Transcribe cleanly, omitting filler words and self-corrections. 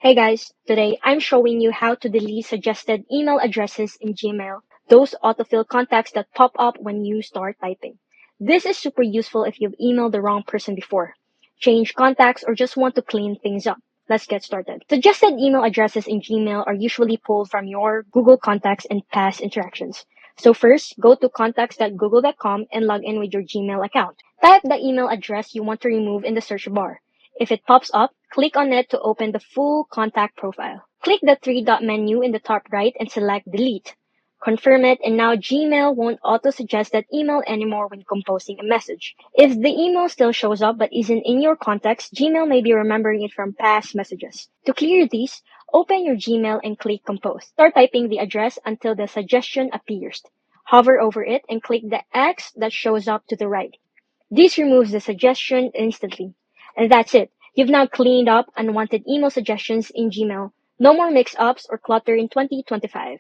Hey guys, today I'm showing you how to delete suggested email addresses in Gmail. Those autofill contacts that pop up when you start typing. This is super useful if you've emailed the wrong person before, change contacts, or just want to clean things up. Let's get started. Suggested email addresses in Gmail are usually pulled from your Google contacts and past interactions. So first, go to contacts.google.com and log in with your Gmail account. Type the email address you want to remove in the search bar. If it pops up, click on it to open the full contact profile. Click the three-dot menu in the top right and select Delete. Confirm it, and now Gmail won't auto-suggest that email anymore when composing a message. If the email still shows up but isn't in your contacts, Gmail may be remembering it from past messages. To clear these, open your Gmail and click Compose. Start typing the address until the suggestion appears. Hover over it and click the X that shows up to the right. This removes the suggestion instantly. And that's it. You've now cleaned up unwanted email suggestions in Gmail. No more mix-ups or clutter in 2025.